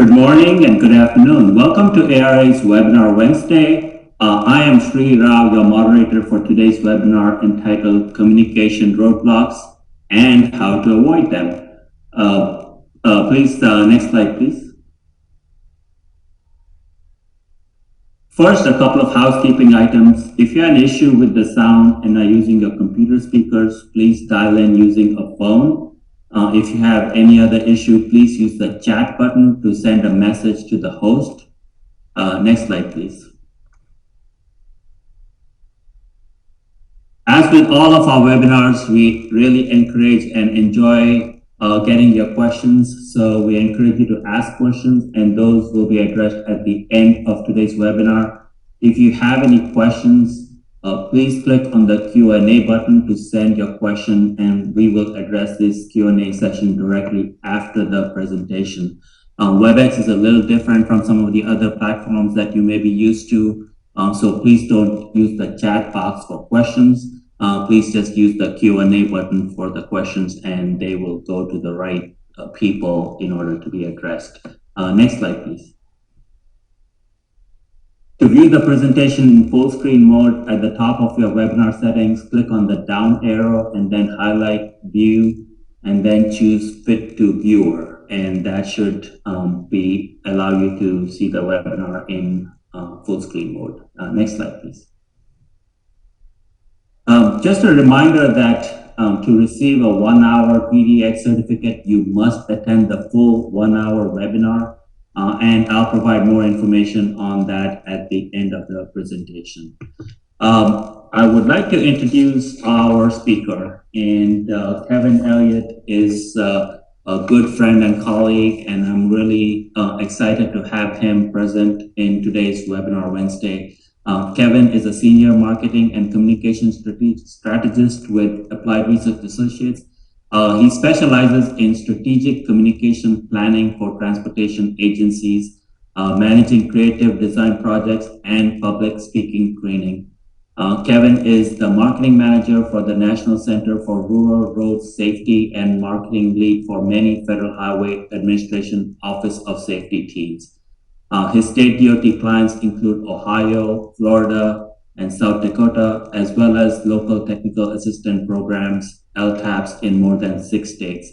Good morning and good afternoon. Welcome to ARA's Webinar Wednesday. I am Sri Rao, your moderator for today's webinar entitled Communication Roadblocks and How to Avoid Them. Please, next slide, please. First, a couple of housekeeping items. If you have an issue with the sound and are using your computer speakers, please dial in using a phone. If you have any other issue, please use the chat button to send a message to the host. Next slide, please. As with all of our webinars, we really encourage and enjoy getting your questions. So we encourage you to ask questions, and those will be addressed at the end of today's webinar. If you have any questions, please click on the Q&A button to send your question, and we will address this Q&A session directly after the presentation. WebEx is a little different from some of the other platforms that you may be used to, so please don't use the chat box for questions. Please just use the Q&A button for the questions, and they will go to the right people in order to be addressed. Next slide, please. To view the presentation in full screen mode, at the top of your webinar settings, click on the down arrow and then highlight View, and then choose Fit to Viewer. And that should allow you to see the webinar in full screen mode. Next slide, please. Just a reminder that to receive a 1-hour PDX certificate, you must attend the full 1-hour webinar. And I'll provide more information on that at the end of the presentation. I would like to introduce our speaker, and Kevin Elliott is a good friend and colleague, and I'm really excited to have him present in today's webinar Wednesday. Kevin is a senior marketing and communications strategist with Applied Research Associates. He specializes in strategic communication planning for transportation agencies, managing creative design projects, and public speaking training. Kevin is the marketing manager for the National Center for Rural Road Safety and marketing lead for many Federal Highway Administration Office of Safety teams. His state DOT clients include Ohio, Florida, and South Dakota, as well as local technical assistance programs, LTAPs, in more than 6 states.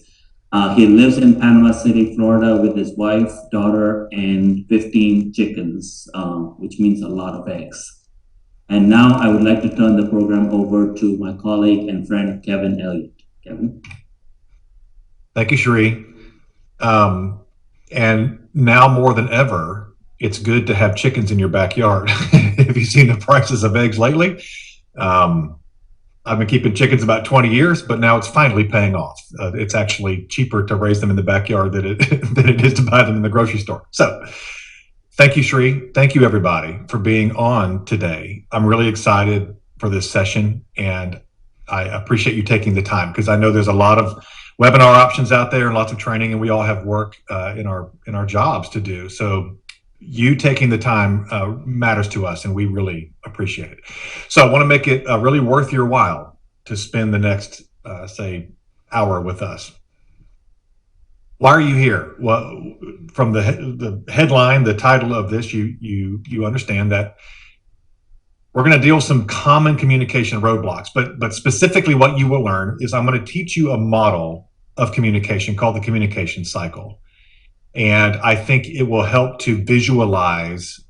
He lives in Panama City, Florida with his wife, daughter, and 15 chickens, which means a lot of eggs. And now I would like to turn the program over to my colleague and friend, Kevin Elliott. Kevin. Thank you, Sri. And now more than ever, it's good to have chickens in your backyard. Have you seen the prices of eggs lately? I've been keeping chickens about 20 years, but now it's finally paying off. It's actually cheaper to raise them in the backyard than it is to buy them in the grocery store. So thank you, Sri. Thank you, everybody, for being on today. I'm really excited for this session, and I appreciate you taking the time, because I know there's a lot of webinar options out there and lots of training, and we all have work in our jobs to do. So you taking the time matters to us, and we really appreciate it. So I want to make it really worth your while to spend the next, say, hour with us. Why are you here? Well, from the headline, the title of this, you understand that we're going to deal with some common communication roadblocks, but specifically what you will learn is I'm going to teach you a model of communication called the communication cycle. And I think it will help to visualize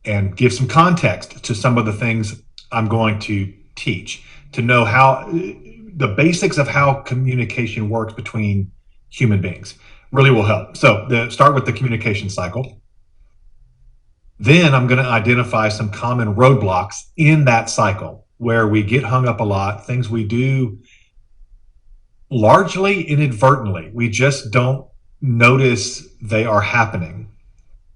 and give some context to some of the things I'm going to teach, to know how the basics of how communication works between human beings really will help. So start with the communication cycle. Then I'm going to identify some common roadblocks in that cycle where we get hung up a lot, things we do largely inadvertently. We just don't notice they are happening.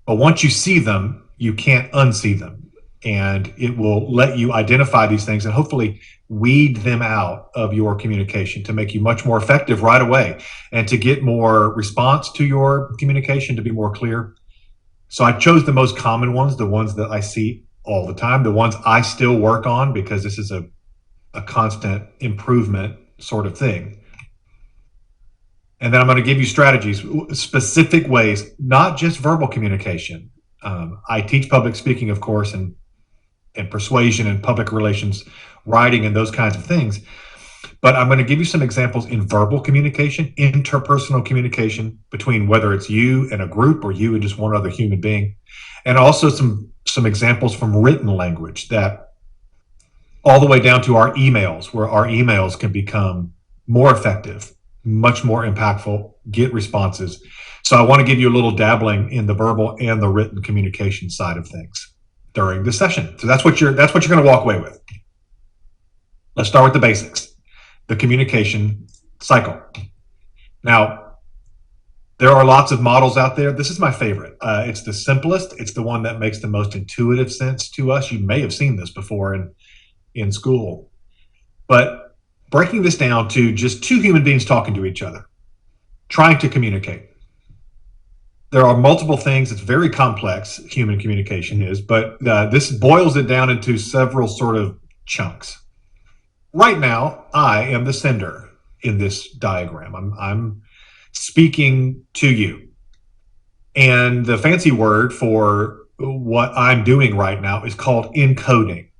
But once you see them, you can't unsee them. And it will let you identify these things and hopefully weed them out of your communication to make you much more effective right away and to get more response to your communication, to be more clear. So I chose the most common ones, the ones that I see all the time, the ones I still work on, because this is a constant improvement sort of thing. And then I'm going to give you strategies, specific ways, not just verbal communication. I teach public speaking, of course, and persuasion and public relations, writing, and those kinds of things. But I'm going to give you some examples in verbal communication, interpersonal communication between whether it's you and a group or you and just one other human being, and also some examples from written language, that all the way down to our emails, where our emails can become more effective, much more impactful, get responses. So I want to give you a little dabbling in the verbal and the written communication side of things during the session. So that's what you're going to walk away with. Let's start with the basics. The communication cycle. Now, there are lots of models out there. This is my favorite. It's the simplest. It's the one that makes the most intuitive sense to us. You may have seen this before in school. But breaking this down to just two human beings talking to each other, trying to communicate. There are multiple things. It's very complex, human communication is, but this boils it down into several sort of chunks. Right now, I am the sender in this diagram. I'm speaking to you. And the fancy word for what I'm doing right now is called encoding.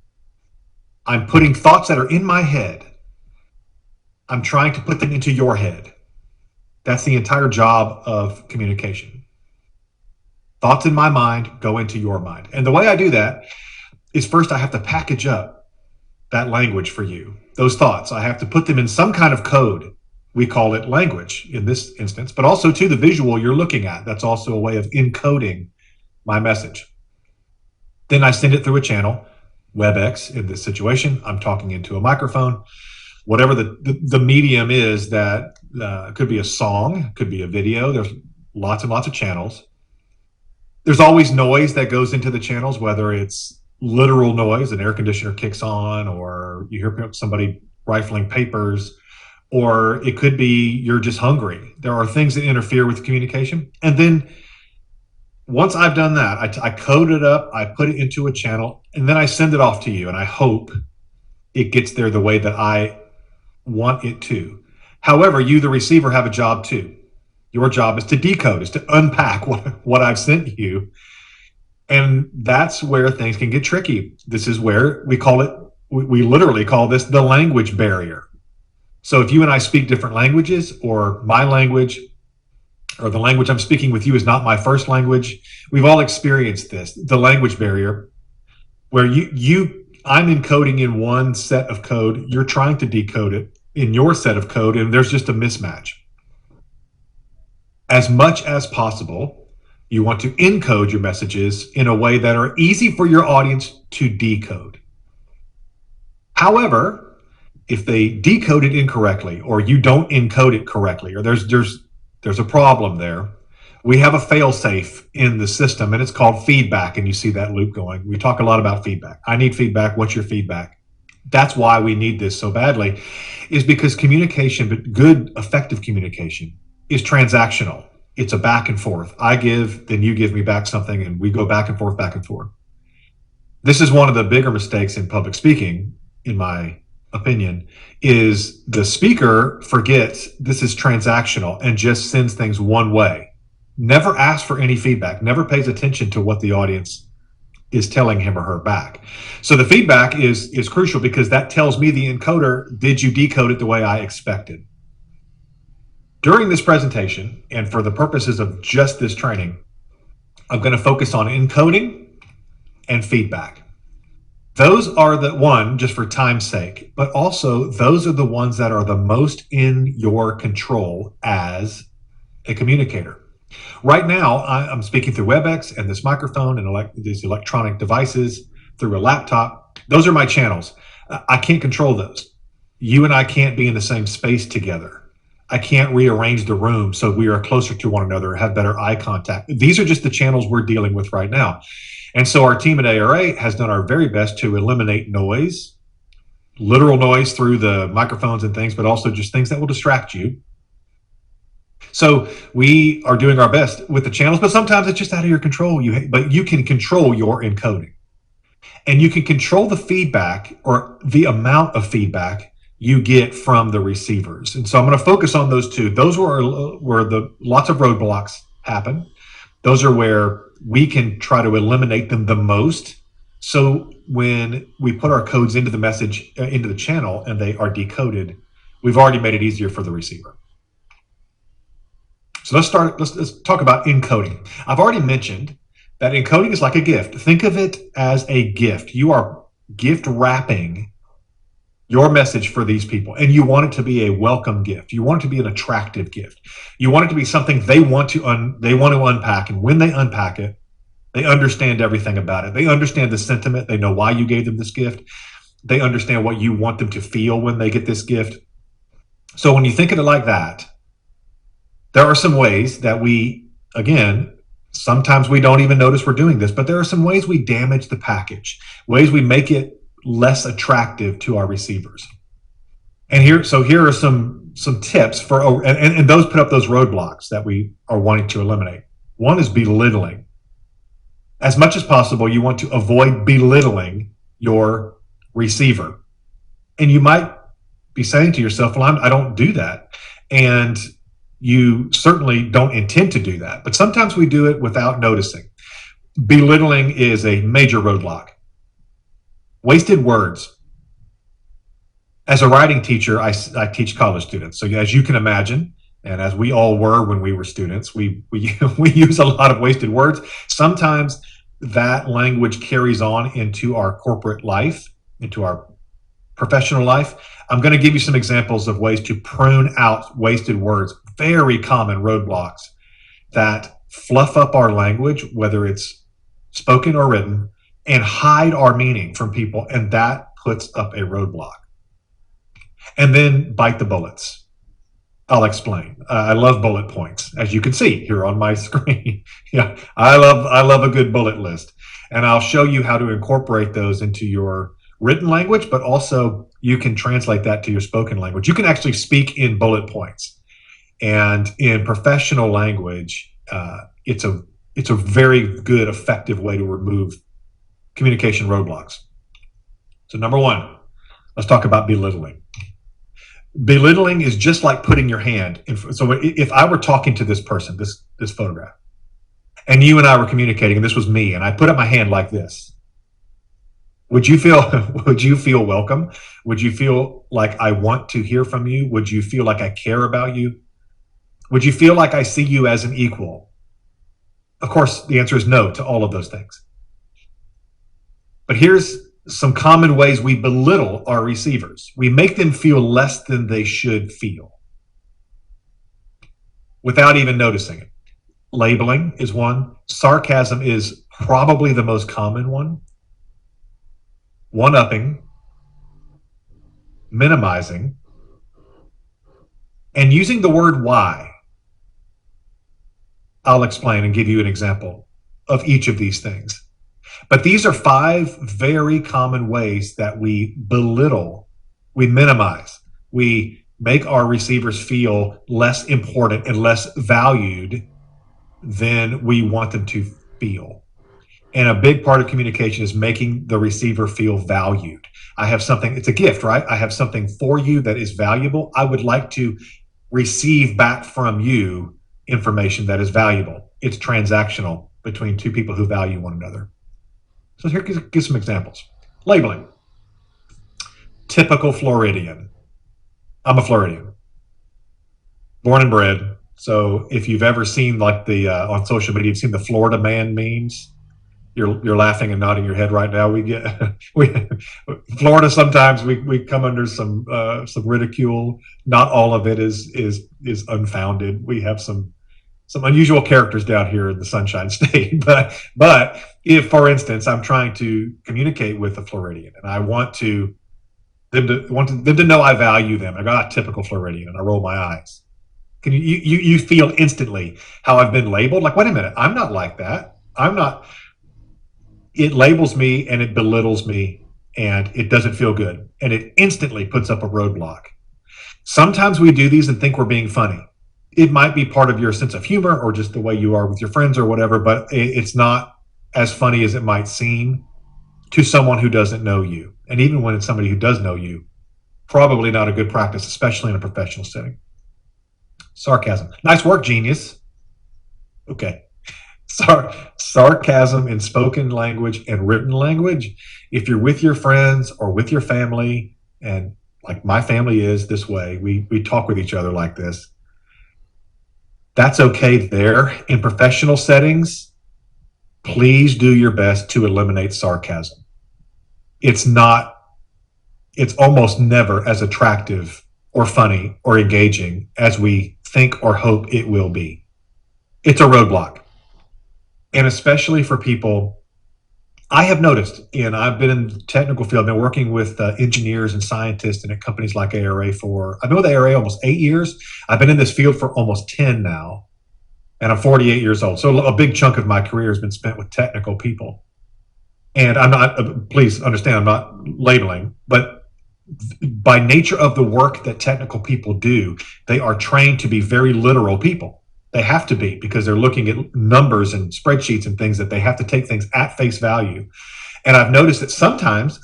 I'm putting thoughts that are in my head. I'm trying to put them into your head. That's the entire job of communication. Thoughts in my mind go into your mind. And the way I do that is, first I have to package up that language for you. Those thoughts, I have to put them in some kind of code. We call it language in this instance, but also to the visual you're looking at. That's also a way of encoding my message. Then I send it through a channel, WebEx in this situation. I'm talking into a microphone. Whatever the medium is, that could be a song, could be a video. There's lots and lots of channels. There's always noise that goes into the channels, whether it's literal noise, an air conditioner kicks on, or you hear somebody rifling papers, or it could be you're just hungry. There are things that interfere with communication. And then once I've done that, I code it up, I put it into a channel, and then I send it off to you, and I hope it gets there the way that I want it to. However, you, the receiver, have a job too. Your job is to decode, is to unpack what I've sent you. And that's where things can get tricky. This is where we literally call this the language barrier. So if you and I speak different languages, or my language or the language I'm speaking with you is not my first language, we've all experienced this, the language barrier, where I'm encoding in one set of code, you're trying to decode it in your set of code, and there's just a mismatch. As much as possible, you want to encode your messages in a way that are easy for your audience to decode. However, if they decode it incorrectly, or you don't encode it correctly, or there's a problem there, we have a fail-safe in the system, and it's called feedback, and you see that loop going. We talk a lot about feedback. I need feedback. What's your feedback? That's why we need this so badly, is because communication, but good, effective communication, is transactional. It's a back and forth. I give, then you give me back something, and we go back and forth, back and forth. This is one of the bigger mistakes in public speaking, in my opinion, is the speaker forgets this is transactional and just sends things one way. Never asks for any feedback, never pays attention to what the audience is telling him or her back. So the feedback is crucial, because that tells me, the encoder, did you decode it the way I expected? During this presentation, and for the purposes of just this training, I'm going to focus on encoding and feedback. Those are the one, just for time's sake, but also those are the ones that are the most in your control as a communicator. Right now, I'm speaking through WebEx and this microphone and these electronic devices, through a laptop. Those are my channels. I can't control those. You and I can't be in the same space together. I can't rearrange the room so we are closer to one another, have better eye contact. These are just the channels we're dealing with right now. And so our team at ARA has done our very best to eliminate noise, literal noise through the microphones and things, but also just things that will distract you. So we are doing our best with the channels, but sometimes it's just out of your control. But you can control your encoding, and you can control the feedback, or the amount of feedback, you get from the receivers. And so I'm going to focus on those two. Those were the lots of roadblocks happen. Those are where we can try to eliminate them the most. So when we put our codes into the message, into the channel, and they are decoded, we've already made it easier for the receiver. So let's talk about encoding. I've already mentioned that encoding is like a gift. Think of it as a gift. You are gift wrapping your message for these people, and you want it to be a welcome gift. You want it to be an attractive gift. You want it to be something they want to unpack, and when they unpack it, they understand everything about it. They understand the sentiment. They know why you gave them this gift. They understand what you want them to feel when they get this gift. So when you think of it like that, there are some ways that we, again, sometimes we don't even notice we're doing this, but there are some ways we damage the package, ways we make it less attractive to our receivers. And here are some tips for, and those put up those roadblocks that we are wanting to eliminate. One is belittling. As much as possible, you want to avoid belittling your receiver. And you might be saying to yourself, well, I don't do that. And you certainly don't intend to do that. But sometimes we do it without noticing. Belittling is a major roadblock. Wasted words. As a writing teacher, I teach college students. So as you can imagine, and as we all were when we were students, we use a lot of wasted words. Sometimes that language carries on into our corporate life, into our professional life. I'm going to give you some examples of ways to prune out wasted words, very common roadblocks that fluff up our language, whether it's spoken or written, and hide our meaning from people, and that puts up a roadblock. And then bite the bullets. I'll explain. I love bullet points, as you can see here on my screen. Yeah, I love a good bullet list, and I'll show you how to incorporate those into your written language, but also you can translate that to your spoken language. You can actually speak in bullet points, and in professional language, it's a very good, effective way to remove communication roadblocks. So number one, let's talk about belittling. Belittling is just like putting your hand in. So if I were talking to this person, this photograph, and you and I were communicating, and this was me, and I put up my hand like this, would you feel welcome? Would you feel like I want to hear from you? Would you feel like I care about you? Would you feel like I see you as an equal? Of course, the answer is no to all of those things. But here's some common ways we belittle our receivers. We make them feel less than they should feel without even noticing it. Labeling is one. Sarcasm is probably the most common one. One-upping, minimizing, and using the word why. I'll explain and give you an example of each of these things. But these are 5 very common ways that we belittle, we minimize, we make our receivers feel less important and less valued than we want them to feel. And a big part of communication is making the receiver feel valued. I have something, it's a gift, right? I have something for you that is valuable. I would like to receive back from you information that is valuable. It's transactional between two people who value one another. So here, give some examples. Labeling. Typical Floridian. I'm a Floridian. Born and bred. So if you've ever seen like the on social media, you've seen the Florida man memes. You're laughing and nodding your head right now. Florida sometimes we come under some ridicule. Not all of it is unfounded. We have some unusual characters down here in the Sunshine State. But if, for instance, I'm trying to communicate with a Floridian and I want them to know I value them, I got a typical Floridian, and I roll my eyes. Can you feel instantly how I've been labeled? Like, wait a minute, I'm not like that. I'm not. It labels me and it belittles me and it doesn't feel good. And it instantly puts up a roadblock. Sometimes we do these and think we're being funny. It might be part of your sense of humor or just the way you are with your friends or whatever, but it's not as funny as it might seem to someone who doesn't know you. And even when it's somebody who does know you, Probably not a good practice, especially in a professional setting. Sarcasm. Nice work, genius. Okay. Sarcasm in spoken language and written language. If you're with your friends or with your family, and like my family is this way, we talk with each other like this. That's okay there. In professional settings, please do your best to eliminate sarcasm. It's almost never as attractive or funny or engaging as we think or hope it will be. It's a roadblock. And especially for people, I have noticed, and I've been in the technical field, I've been working with engineers and scientists and at companies like ARA I've been with ARA almost 8 years. I've been in this field for almost 10 now, and I'm 48 years old. So a big chunk of my career has been spent with technical people. And I'm not, please understand, I'm not labeling, but by nature of the work that technical people do, they are trained to be very literal people. They have to be, because they're looking at numbers and spreadsheets and things that they have to take things at face value. And I've noticed that sometimes,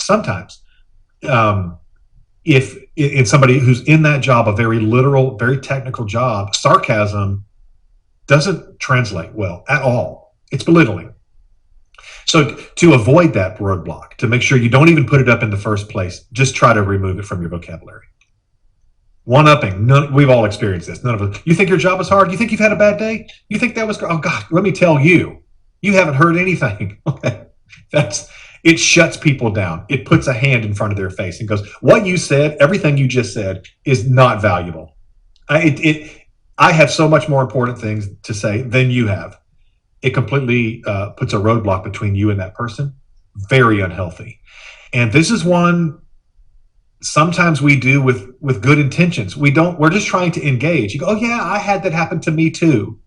if in somebody who's in that job, a very literal, very technical job, sarcasm doesn't translate well at all. It's belittling. So to avoid that roadblock, to make sure you don't even put it up in the first place, just try to remove it from your vocabulary. One-upping. We've all experienced this. None of us. You think your job is hard? You think you've had a bad day? You think that was, oh God, let me tell you, you haven't heard anything. It shuts people down. It puts a hand in front of their face and goes, what you said, everything you just said is not valuable. I have so much more important things to say than you have. It completely puts a roadblock between you and that person. Very unhealthy. And this is one sometimes we do with good intentions. We're just trying to engage. You go, oh yeah, I had that happen to me too.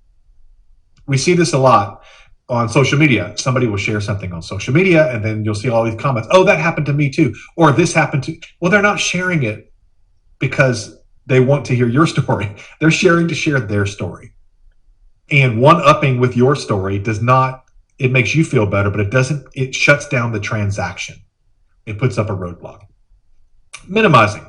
We see this a lot on social media. Somebody will share something on social media and then you'll see all these comments. Oh, that happened to me too. Or this happened to, well, they're not sharing it because they want to hear your story. They're sharing to share their story. And one-upping with your story it makes you feel better, but it shuts down the transaction. It puts up a roadblock. Minimizing.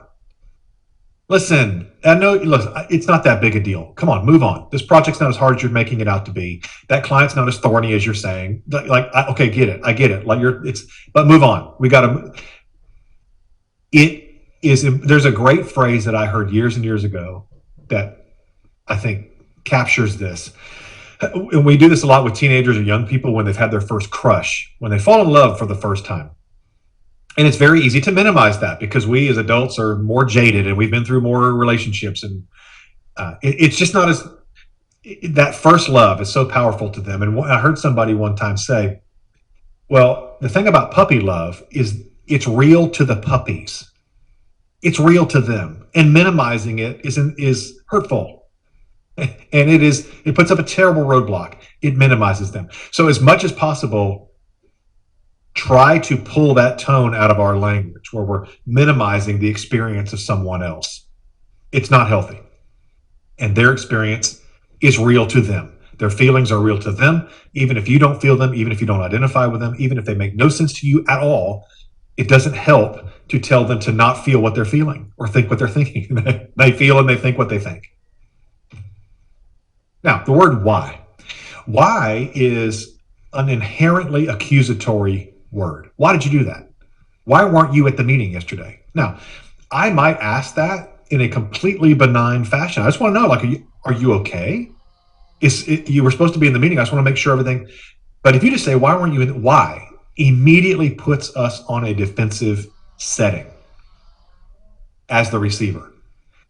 Listen, it's not that big a deal. Come on, move on. This project's not as hard as you're making it out to be. That client's not as thorny as you're saying. Okay, get it. I get it. But move on. There's a great phrase that I heard years and years ago that I think captures this. And we do this a lot with teenagers or young people when they've had their first crush, when they fall in love for the first time. And it's very easy to minimize that because we as adults are more jaded and we've been through more relationships. And it's just not that first love is so powerful to them. And I heard somebody one time say, well, the thing about puppy love is it's real to the puppies. It's real to them. And minimizing it is hurtful. And it puts up a terrible roadblock. It minimizes them. So as much as possible, try to pull that tone out of our language where we're minimizing the experience of someone else. It's not healthy. And their experience is real to them. Their feelings are real to them. Even if you don't feel them, even if you don't identify with them, even if they make no sense to you at all, it doesn't help to tell them to not feel what they're feeling or think what they're thinking. They feel and they think what they think. Now, the word why. Why is an inherently accusatory word. Why did you do that? Why weren't you at the meeting yesterday? Now, I might ask that in a completely benign fashion. I just want to know, are you okay? You were supposed to be in the meeting. I just want to make sure everything. But if you just say, why weren't you in? Why? Immediately puts us on a defensive setting as the receiver.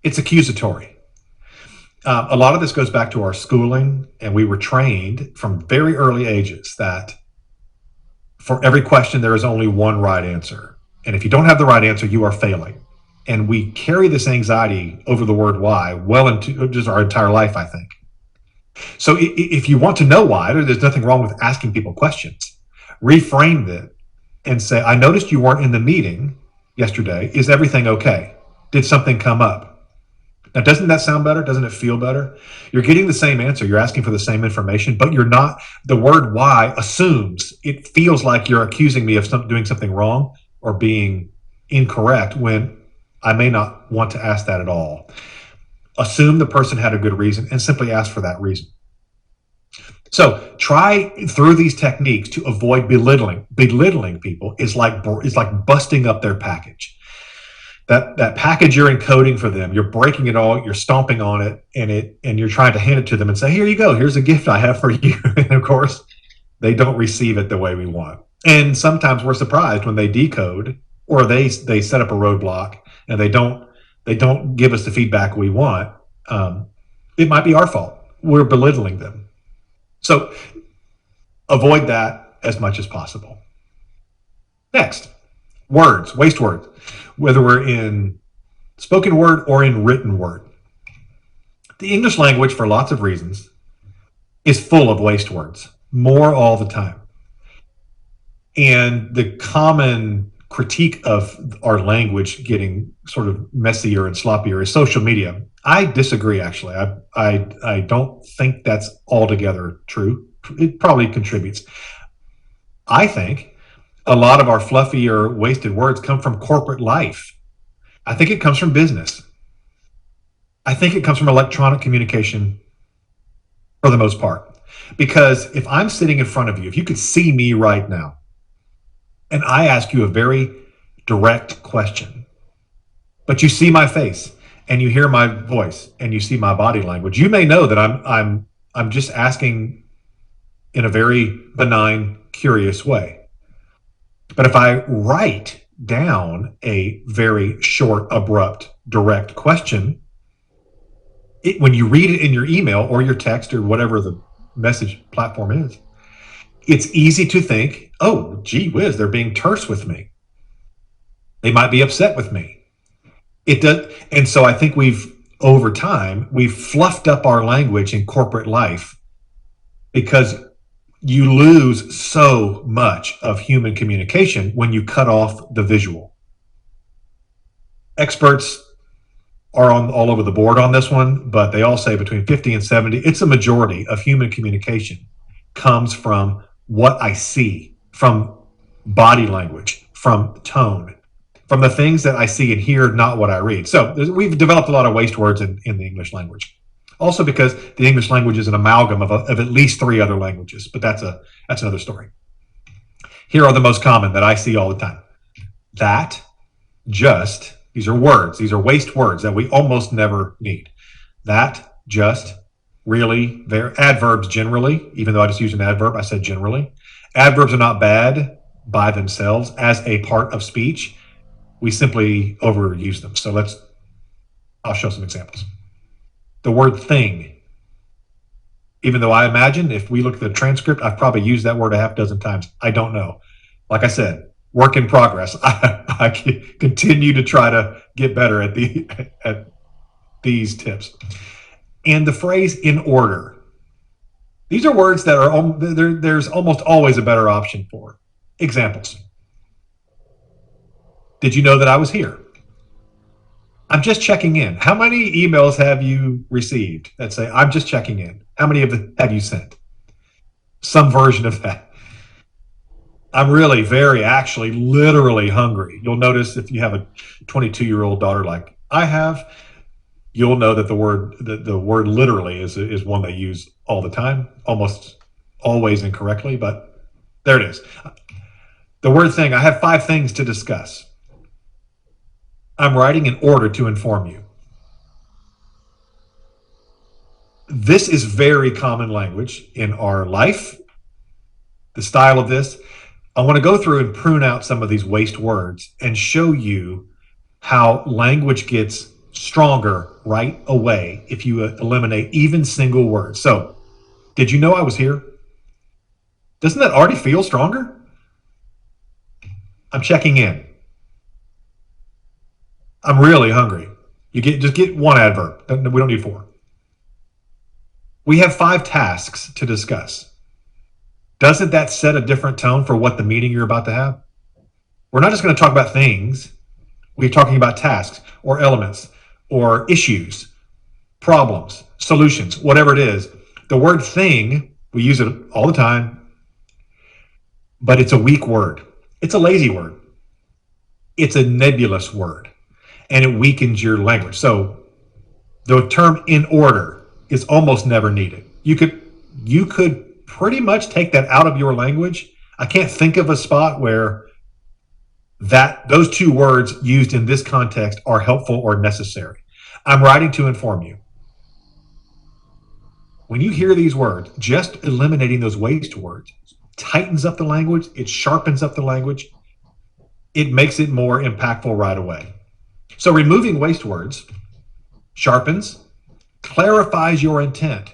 It's accusatory. A lot of this goes back to our schooling, and we were trained from very early ages that for every question, there is only one right answer. And if you don't have the right answer, you are failing. And we carry this anxiety over the word why well into just our entire life, I think. So if you want to know why, there's nothing wrong with asking people questions. Reframe it and say, I noticed you weren't in the meeting yesterday. Is everything okay? Did something come up? Now, doesn't that sound better? Doesn't it feel better? You're getting the same answer. You're asking for the same information, but you're not. The word why assumes it feels like you're accusing me of doing something wrong or being incorrect when I may not want to ask that at all. Assume the person had a good reason and simply ask for that reason. So try through these techniques to avoid belittling. Belittling people is like busting up their package. That package you're encoding for them, you're breaking it all, you're stomping on it, and you're trying to hand it to them and say, here you go, here's a gift I have for you. And of course, they don't receive it the way we want. And sometimes we're surprised when they decode or they set up a roadblock and they don't give us the feedback we want. It might be our fault. We're belittling them. So avoid that as much as possible. Next, words, waste words, whether we're in spoken word or in written word. The English language, for lots of reasons, is full of waste words, more all the time. And the common critique of our language getting sort of messier and sloppier is social media. I disagree, actually. I don't think that's altogether true. It probably contributes. I think a lot of our fluffier, wasted words come from corporate life. I think it comes from business. I think it comes from electronic communication for the most part. Because if I'm sitting in front of you, if you could see me right now, and I ask you a very direct question, but you see my face and you hear my voice and you see my body language, you may know that I'm just asking in a very benign, curious way. But if I write down a very short, abrupt, direct question, when you read it in your email or your text or whatever the message platform is, it's easy to think, oh, gee whiz, they're being terse with me. They might be upset with me. It does, and so I think over time, we've fluffed up our language in corporate life because you lose so much of human communication when you cut off the visual. Experts are all over the board on this one, but they all say between 50 and 70, it's a majority of human communication comes from what I see, from body language, from tone, from the things that I see and hear, not what I read. So we've developed a lot of waste words in the English language. Also because the English language is an amalgam of at least 3 other languages, but that's another story. Here are the most common that I see all the time. That, just, these are words, these are waste words that we almost never need. That, just, really, they're adverbs generally, even though I just used an adverb, I said generally. Adverbs are not bad by themselves as a part of speech. We simply overuse them. So I'll show some examples. The word thing, even though I imagine if we look at the transcript, I've probably used that word a half dozen times. I don't know. Like I said, work in progress. I continue to try to get better at these tips. And the phrase in order. These are words that there's almost always a better option for. Examples. Did you know that I was here? I'm just checking in. How many emails have you received that say, I'm just checking in? How many of them have you sent? Some version of that. I'm really actually literally hungry. You'll notice if you have a 22-year-old daughter like I have, you'll know that the word literally is one they use all the time, almost always incorrectly, but there it is. The word thing, I have 5 things to discuss. I'm writing in order to inform you. This is very common language in our life. The style of this, I want to go through and prune out some of these waste words and show you how language gets stronger right away if you eliminate even single words. So, did you know I was here? Doesn't that already feel stronger? I'm checking in. I'm really hungry. Just get 1 adverb. We don't need 4. We have 5 tasks to discuss. Doesn't that set a different tone for what the meeting you're about to have? We're not just going to talk about things. We're talking about tasks or elements or issues, problems, solutions, whatever it is. The word thing, we use it all the time, but it's a weak word. It's a lazy word. It's a nebulous word. and it weakens your language. So the term in order is almost never needed. You could pretty much take that out of your language. I can't think of a spot where those two words used in this context are helpful or necessary. I'm writing to inform you. When you hear these words, just eliminating those waste words tightens up the language, it sharpens up the language, it makes it more impactful right away. So removing waste words sharpens, clarifies your intent.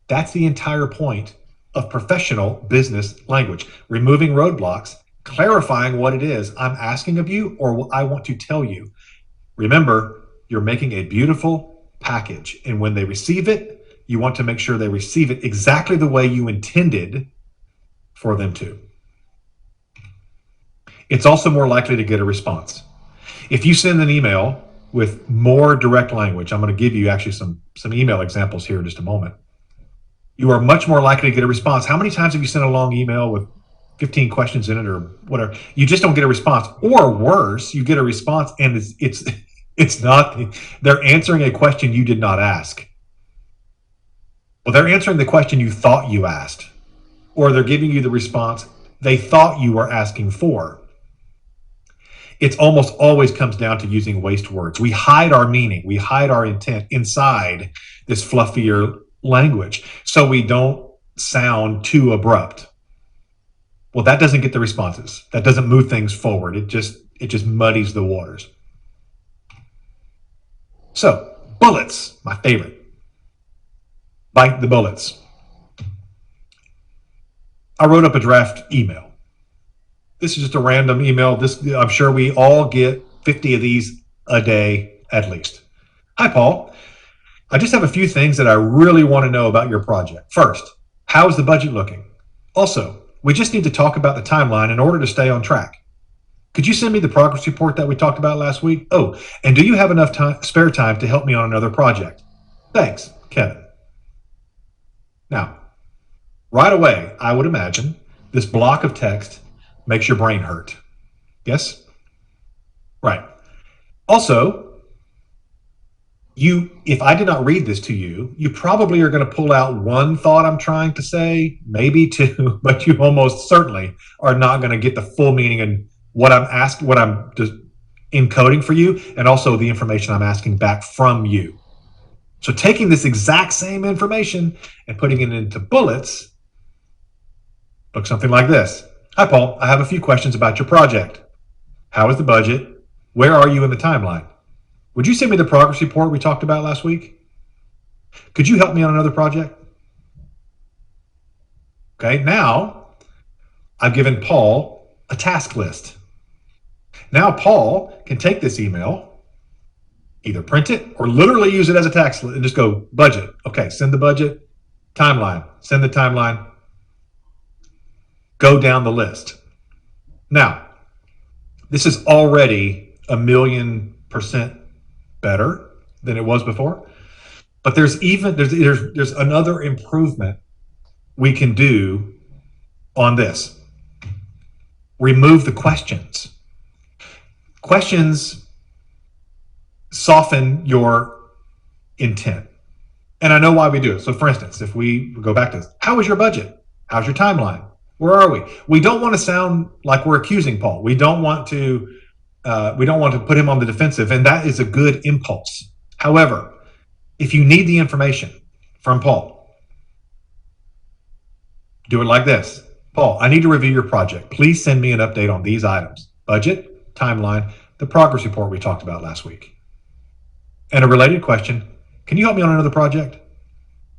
That's the entire point of professional business language. Removing roadblocks, clarifying what it is I'm asking of you or what I want to tell you. Remember, you're making a beautiful package, and when they receive it, you want to make sure they receive it exactly the way you intended for them to. It's also more likely to get a response. If you send an email with more direct language, I'm going to give you actually some email examples here in just a moment, you are much more likely to get a response. How many times have you sent a long email with 15 questions in it or whatever? You just don't get a response. Or worse, you get a response and it's not, they're answering a question you did not ask. Well, they're answering the question you thought you asked, or they're giving you the response they thought you were asking for. It almost always comes down to using waste words. We hide our meaning, we hide our intent inside this fluffier language so we don't sound too abrupt. Well, that doesn't get the responses. That doesn't move things forward. It just muddies the waters. So, bullets, my favorite. Bite the bullets. I wrote up a draft email. This is just a random email. I'm sure we all get 50 of these a day at least. Hi, Paul. I just have a few things that I really want to know about your project. First, how is the budget looking? Also, we just need to talk about the timeline in order to stay on track. Could you send me the progress report that we talked about last week? Oh, and do you have enough spare time to help me on another project? Thanks, Kevin. Now, right away, I would imagine this block of text makes your brain hurt. Yes? Right. Also, if I did not read this to you, you probably are going to pull out one thought I'm trying to say, maybe two, but you almost certainly are not going to get the full meaning and what I'm just encoding for you, and also the information I'm asking back from you. So taking this exact same information and putting it into bullets looks something like this. Hi, Paul. I have a few questions about your project. How is the budget? Where are you in the timeline? Would you send me the progress report we talked about last week? Could you help me on another project? Okay, now I've given Paul a task list. Now Paul can take this email, either print it or literally use it as a task list and just go budget. Okay, send the budget, timeline, send the timeline, go down the list. Now, this is already 1,000,000% better than it was before, but there's another improvement we can do on this. Remove the questions. Questions soften your intent. And I know why we do it. So for instance, if we go back to this, how is your budget? How's your timeline? Where are we? We don't want to sound like we're accusing Paul. We don't want to put him on the defensive, and that is a good impulse. However, if you need the information from Paul, do it like this. Paul, I need to review your project. Please send me an update on these items. Budget, timeline, the progress report we talked about last week. And a related question, can you help me on another project?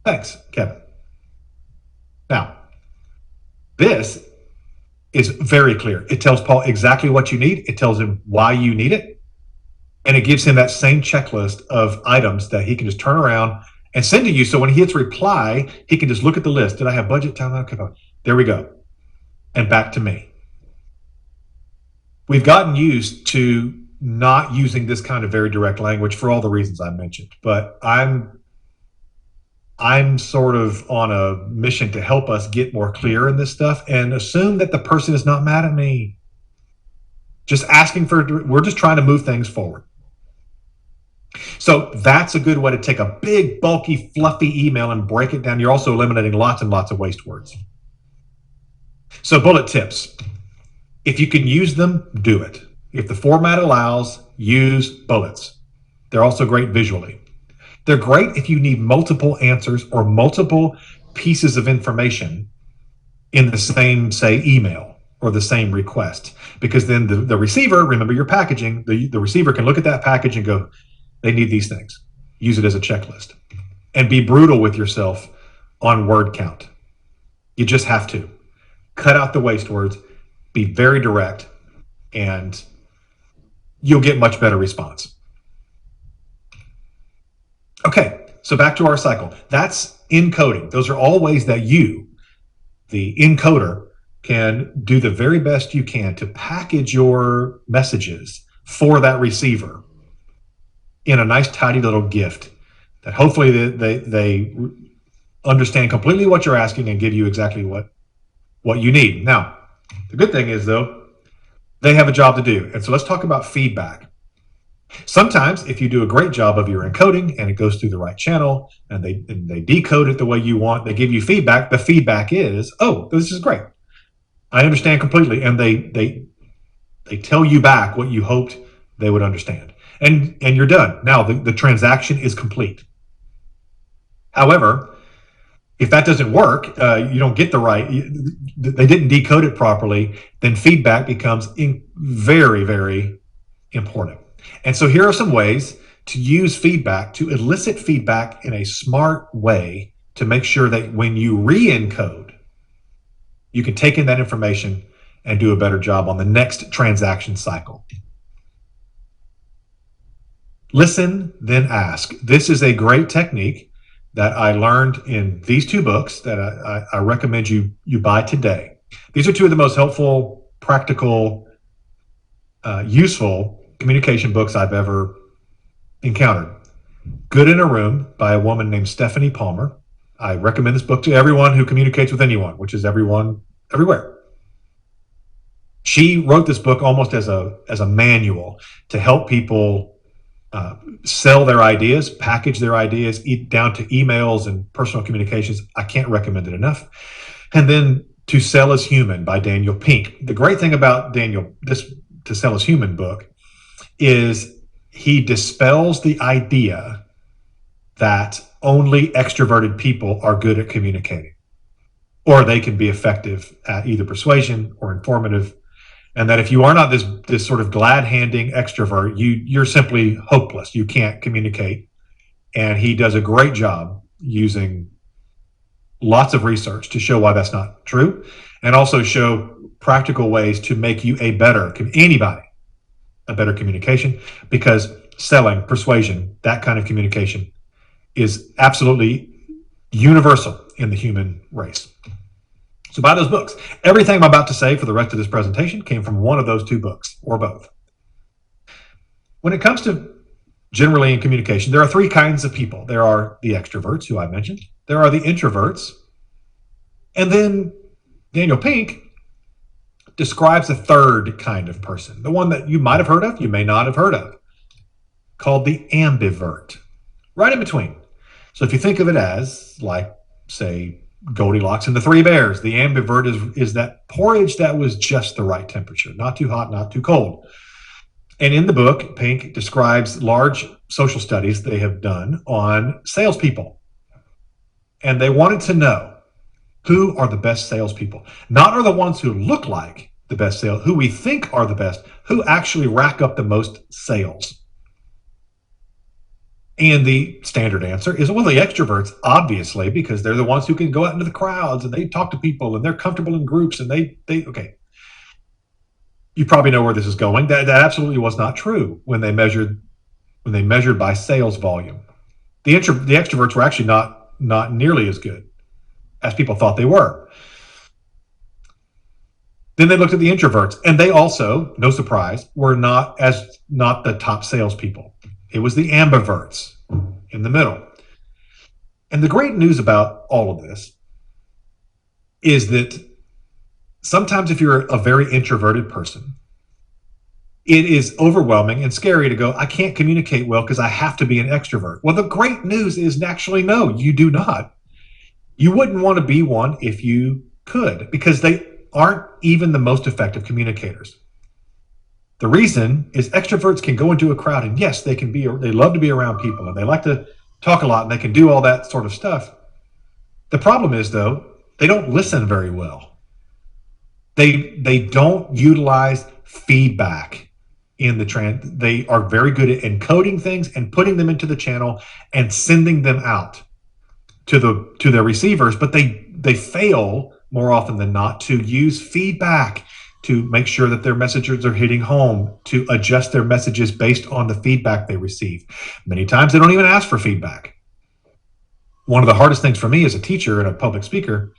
Thanks, Kevin. Now, this is very clear. It tells Paul exactly what you need. It tells him why you need it. And it gives him that same checklist of items that he can just turn around and send to you. So when he hits reply, he can just look at the list. Did I have budget, timeline? Okay, there we go. And back to me. We've gotten used to not using this kind of very direct language for all the reasons I mentioned, but I'm sort of on a mission to help us get more clear in this stuff and assume that the person is not mad at me. We're just trying to move things forward. So that's a good way to take a big, bulky, fluffy email and break it down. You're also eliminating lots and lots of waste words. So bullet tips. If you can use them, do it. If the format allows, use bullets. They're also great visually. They're great if you need multiple answers or multiple pieces of information in the same, say, email or the same request. Because then the receiver, remember your packaging, the receiver can look at that package and go, they need these things. Use it as a checklist. And be brutal with yourself on word count. You just have to. Cut out the waste words, be very direct, and you'll get much better response. Okay, so back to our cycle. That's encoding. Those are all ways that you, the encoder, can do the very best you can to package your messages for that receiver in a nice, tidy little gift that hopefully they understand completely what you're asking and give you exactly what you need. Now, the good thing is, though, they have a job to do. And so let's talk about feedback. Sometimes if you do a great job of your encoding and it goes through the right channel and they decode it the way you want, they give you feedback. The feedback is, oh, this is great. I understand completely. And they tell you back what you hoped they would understand. And you're done. Now the transaction is complete. However, if that doesn't work, you don't get they didn't decode it properly, then feedback becomes very, very important. And so here are some ways to use feedback, to elicit feedback in a smart way to make sure that when you re-encode, you can take in that information and do a better job on the next transaction cycle. Listen, then ask. This is a great technique that I learned in these two books that I recommend you buy today. These are two of the most helpful, practical, useful communication books I've ever encountered. Good in a Room by a woman named Stephanie Palmer. I recommend this book to everyone who communicates with anyone, which is everyone, everywhere. She wrote this book almost as a manual to help people sell their ideas, package their ideas, down to emails and personal communications. I can't recommend it enough. And then To Sell as Human by Daniel Pink. The great thing about this To Sell as Human book is he dispels the idea that only extroverted people are good at communicating, or they can be effective at either persuasion or informative. And that if you are not this sort of glad-handing extrovert, you're simply hopeless. You can't communicate. And he does a great job using lots of research to show why that's not true, and also show practical ways to make you a better communication, because selling, persuasion, that kind of communication is absolutely universal in the human race. So buy those books. Everything I'm about to say for the rest of this presentation came from one of those two books, or both. When it comes to generally in communication, there are three kinds of people. There are the extroverts, who I mentioned. There are the introverts. And then Daniel Pink describes a third kind of person, the one that you might have heard of, you may not have heard of, called the ambivert, right in between. So if you think of it as, like, say, Goldilocks and the Three Bears, the ambivert is that porridge that was just the right temperature, not too hot, not too cold. And in the book, Pink describes large social studies they have done on salespeople. And they wanted to know, who are the best salespeople? Not are the ones who look like the best sales, who we think are the best, who actually rack up the most sales. And the standard answer is, well, the extroverts, obviously, because they're the ones who can go out into the crowds and they talk to people and they're comfortable in groups and they okay. You probably know where this is going. That absolutely was not true when they measured by sales volume. The extroverts were actually not nearly as good as people thought they were. Then they looked at the introverts, and they also, no surprise, were not the top salespeople. It was the ambiverts in the middle. And the great news about all of this is that sometimes if you're a very introverted person, it is overwhelming and scary to go, I can't communicate well because I have to be an extrovert. Well, the great news is actually, no, you do not. You wouldn't want to be one if you could, because they aren't even the most effective communicators. The reason is extroverts can go into a crowd and yes, they love to be around people and they like to talk a lot and they can do all that sort of stuff. The problem is, though, they don't listen very well. They don't utilize feedback in the they are very good at encoding things and putting them into the channel and sending them out to their receivers, but they fail more often than not to use feedback to make sure that their messages are hitting home, to adjust their messages based on the feedback they receive. Many times they don't even ask for feedback. One of the hardest things for me as a teacher and a public speaker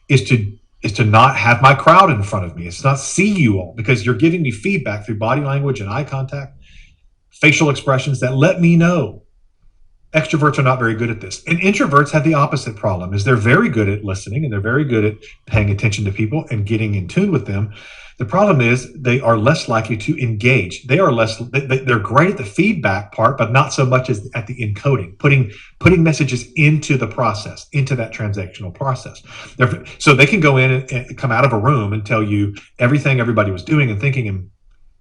is to not have my crowd in front of me. It's not see you all, because you're giving me feedback through body language and eye contact, facial expressions that let me know. Extroverts are not very good at this. And introverts have the opposite problem, is they're very good at listening and they're very good at paying attention to people and getting in tune with them. The problem is they are less likely to engage. They're great at the feedback part, but not so much as at the encoding, putting messages into the process, into that transactional process. So they can go in and come out of a room and tell you everything everybody was doing and thinking,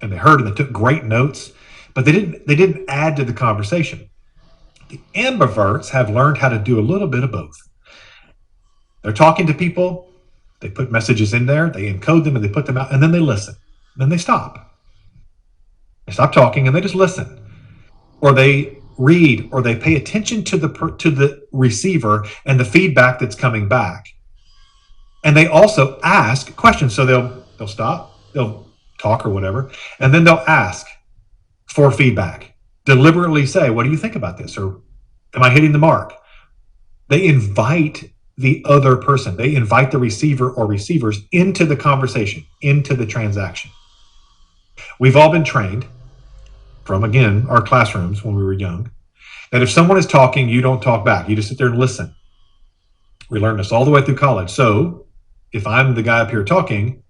and they heard and they took great notes, but they didn't add to the conversation. The ambiverts have learned how to do a little bit of both. They're talking to people, they put messages in there, they encode them and they put them out, and then they listen. Then they stop. They stop talking and they just listen. Or they read, or they pay attention to the receiver and the feedback that's coming back. And they also ask questions. So they'll stop, they'll talk or whatever, and then they'll ask for feedback. Deliberately say, what do you think about this? Or am I hitting the mark? They invite the other person. They invite the receiver or receivers into the conversation, into the transaction. We've all been trained from, again, our classrooms when we were young, that if someone is talking, you don't talk back. You just sit there and listen. We learned this all the way through college. So if I'm the guy up here talking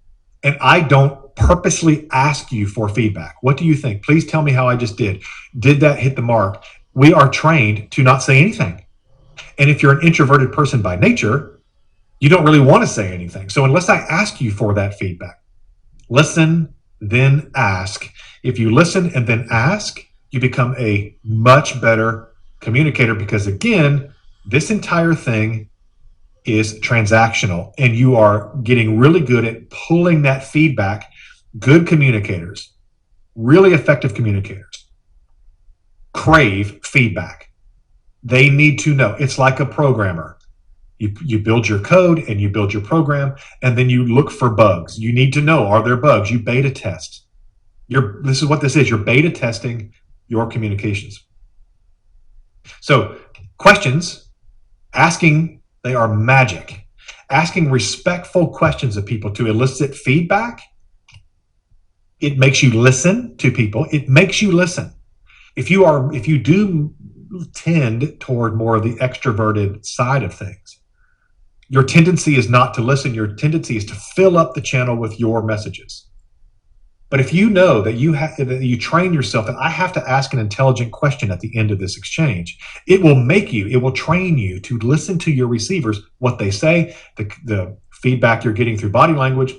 and I don't purposely ask you for feedback, what do you think? Please tell me how I just did. Did that hit the mark? We are trained to not say anything. And if you're an introverted person by nature, you don't really want to say anything. So unless I ask you for that feedback, listen, then ask. If you listen and then ask, you become a much better communicator, because again, this entire thing is transactional and you are getting really good at pulling that feedback. Good communicators, really effective communicators, crave feedback. They need to know. It's like a programmer. You build your code and you build your program, and then you look for bugs. You need to know, are there bugs? You beta test. This is what this is. You're beta testing your communications. So questions, asking, they are magic. Asking respectful questions of people to elicit feedback, it makes you listen to people. It makes you listen. If you do tend toward more of the extroverted side of things, your tendency is not to listen. Your tendency is to fill up the channel with your messages. But if you know that you train yourself that I have to ask an intelligent question at the end of this exchange, it will train you to listen to your receivers, what they say, the feedback you're getting through body language.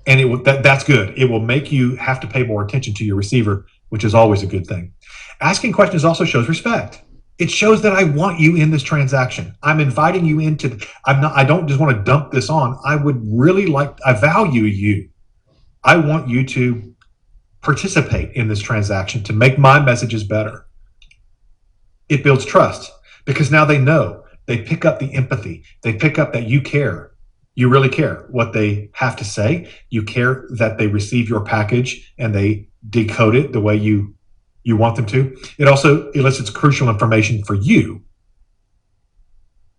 And that's good. It will make you have to pay more attention to your receiver, which is always a good thing. Asking questions also shows respect. It shows that I want you in this transaction. I'm inviting you into, I don't just want to dump this on. I value you. I want you to participate in this transaction to make my messages better. It builds trust because now they know, they pick up the empathy. They pick up that you care. You really care what they have to say. You care that they receive your package and they decode it the way you want them to. It also elicits crucial information for you,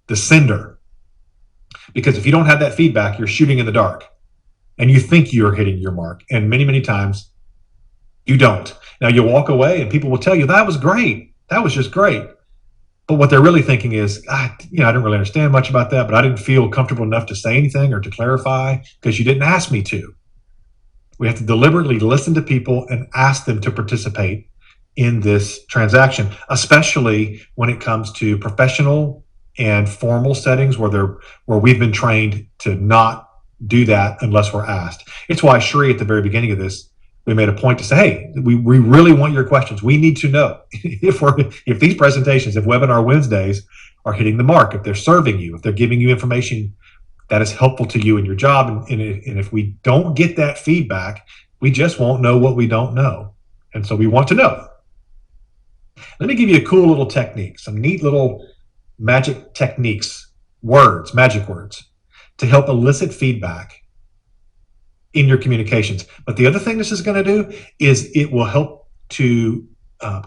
the sender. Because if you don't have that feedback, you're shooting in the dark and you think you're hitting your mark. And many, many times you don't. Now you walk away and people will tell you, that was great. That was just great. But what they're really thinking is, I didn't really understand much about that, but I didn't feel comfortable enough to say anything or to clarify because you didn't ask me to. We have to deliberately listen to people and ask them to participate in this transaction, especially when it comes to professional and formal settings where we've been trained to not do that unless we're asked. It's why Sheree, at the very beginning of this, we made a point to say, hey, we really want your questions. We need to know if these presentations, if Webinar Wednesdays are hitting the mark, if they're serving you, if they're giving you information that is helpful to you in your job. And if we don't get that feedback, we just won't know what we don't know. And so we want to know. Let me give you a cool little technique, some neat little magic techniques, magic words, to help elicit feedback in your communications. But the other thing this is going to do is it will help to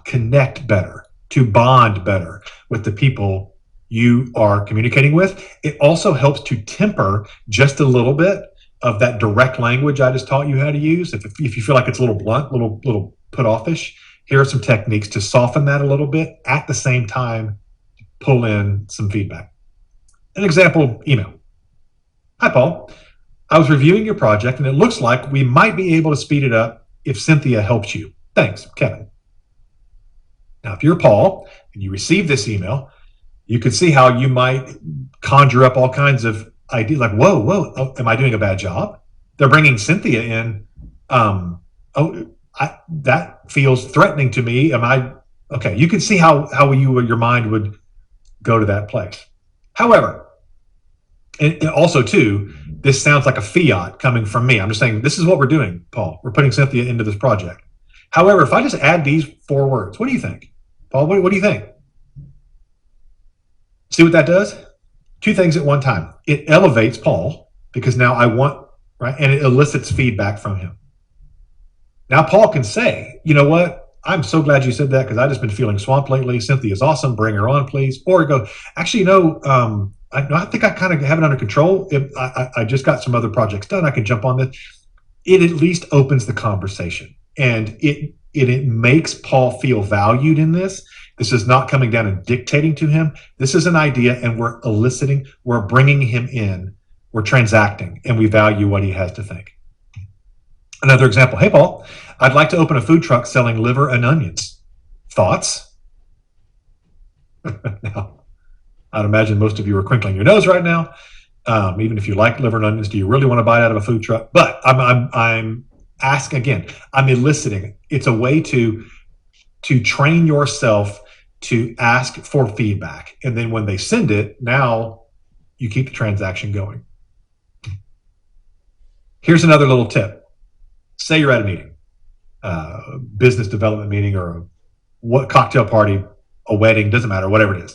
connect better, to bond better with the people you are communicating with. It also helps to temper just a little bit of that direct language I just taught you how to use. If you feel like it's a little blunt, little put offish, here are some techniques to soften that a little bit, at the same time pull in some feedback. An example email. Hi, Paul. I was reviewing your project and it looks like we might be able to speed it up if Cynthia helps you. Thanks, Kevin. Now, if you're Paul and you receive this email, you could see how you might conjure up all kinds of ideas like, whoa, am I doing a bad job? They're bringing Cynthia in. That feels threatening to me. Okay? You can see how your mind would go to that place. However, and also too, this sounds like a fiat coming from me. I'm just saying, this is what we're doing, Paul. We're putting Cynthia into this project. However, if I just add these 4 words, what do you think, Paul? What do you think? See what that does? 2 things at one time. It elevates Paul because now I want, right? And it elicits feedback from him. Now Paul can say, you know what? I'm so glad you said that because I've just been feeling swamped lately. Cynthia's awesome. Bring her on, please. Or go, actually, I think I kind of have it under control. If I just got some other projects done, I can jump on this. It at least opens the conversation, and it makes Paul feel valued in this. This is not coming down and dictating to him. This is an idea, and we're eliciting, we're bringing him in, we're transacting, and we value what he has to think. Another example. Hey, Paul, I'd like to open a food truck selling liver and onions. Thoughts? Now, I'd imagine most of you are crinkling your nose right now. Even if you like liver and onions, do you really want to bite out of a food truck? But I'm asking again. I'm eliciting. It's a way to train yourself to ask for feedback, and then when they send it, now you keep the transaction going. Here's another little tip. Say you're at a meeting, business development meeting, or what cocktail party, a wedding, doesn't matter, whatever it is.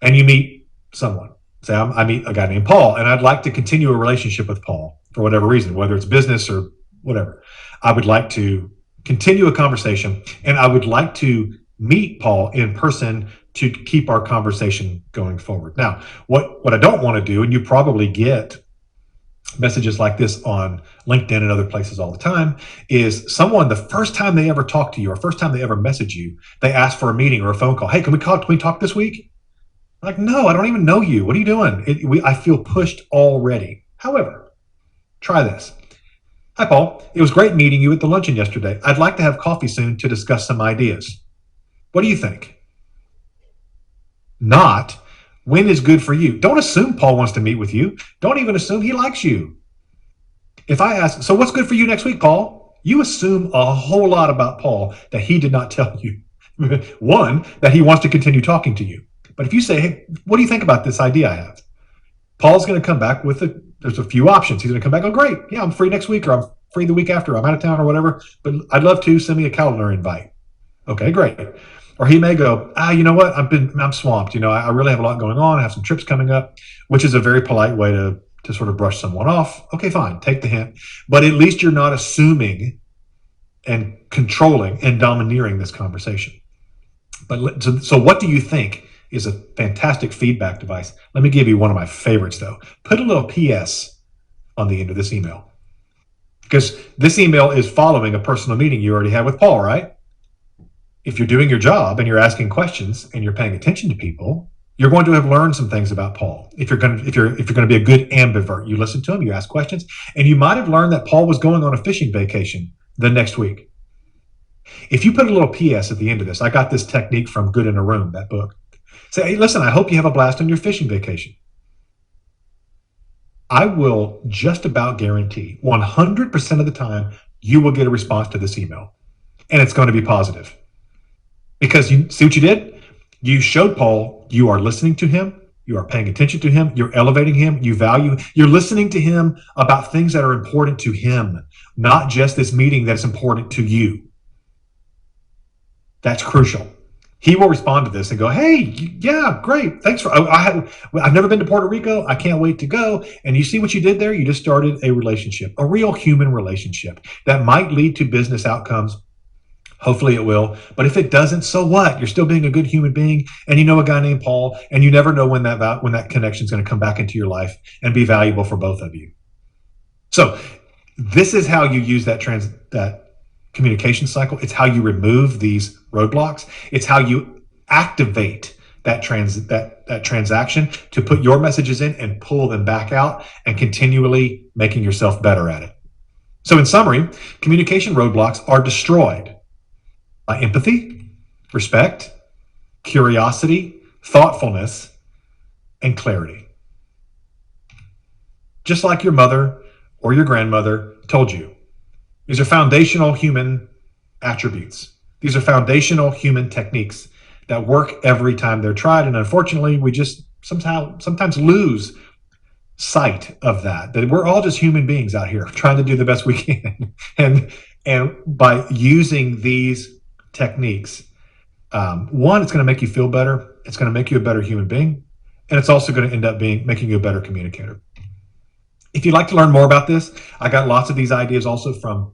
And you meet someone. Say, I meet a guy named Paul, and I'd like to continue a relationship with Paul for whatever reason, whether it's business or whatever. I would like to continue a conversation, and I would like to meet Paul in person to keep our conversation going forward. Now, what I don't want to do, and you probably get messages like this on LinkedIn and other places all the time, is someone, the first time they ever talk to you or first time they ever message you, they ask for a meeting or a phone call. Hey, can we talk this week? Like, no, I don't even know you. What are you doing? I feel pushed already. However, try this. Hi, Paul. It was great meeting you at the luncheon yesterday. I'd like to have coffee soon to discuss some ideas. What do you think? Not, when is good for you? Don't assume Paul wants to meet with you. Don't even assume he likes you. If I ask, so what's good for you next week, Paul? You assume a whole lot about Paul that he did not tell you. One, that he wants to continue talking to you. But if you say, hey, what do you think about this idea I have? Paul's going to come back with there's a few options. He's going to come back, oh, great. Yeah, I'm free next week, or I'm free the week after. I'm out of town or whatever, but I'd love to send me a calendar invite. Okay, great. Or he may go, you know what? I'm swamped. I really have a lot going on. I have some trips coming up, which is a very polite way to sort of brush someone off. Okay, fine. Take the hint. But at least you're not assuming and controlling and domineering this conversation. But so what do you think is a fantastic feedback device? Let me give you one of my favorites, though. Put a little PS on the end of this email, because this email is following a personal meeting you already had with Paul, right? If you're doing your job and you're asking questions and you're paying attention to people, You're going to have learned some things about Paul. If you're going to be a good ambivert, you listen to him, you ask questions, and you might have learned that Paul was going on a fishing vacation the next week. If you put a little PS at the end of this, I got this technique from Good in a Room, that book. Say, hey, listen, I hope you have a blast on your fishing vacation. I will just about guarantee 100% of the time you will get a response to this email, and it's going to be positive. Because you see what you did? You showed Paul you are listening to him, you are paying attention to him, you're elevating him, you're listening to him about things that are important to him, not just this meeting that's important to you. That's crucial. He will respond to this and go, hey, yeah, great. Thanks for, I've never been to Puerto Rico. I can't wait to go. And you see what you did there? You just started a relationship, a real human relationship that might lead to business outcomes. Hopefully it will. But if it doesn't, so what? You're still being a good human being, and you know a guy named Paul, and you never know when that connection is going to come back into your life and be valuable for both of you. So this is how you use that communication cycle. It's how you remove these roadblocks. It's how you activate that transaction to put your messages in and pull them back out, and continually making yourself better at it. So in summary, communication roadblocks are destroyed by empathy, respect, curiosity, thoughtfulness, and clarity. Just like your mother or your grandmother told you. These are foundational human attributes. These are foundational human techniques that work every time they're tried. And unfortunately, we just sometimes lose sight of that we're all just human beings out here trying to do the best we can. And by using these techniques, one, it's going to make you feel better. It's going to make you a better human being. And it's also going to end up making you a better communicator. If you'd like to learn more about this, I got lots of these ideas also from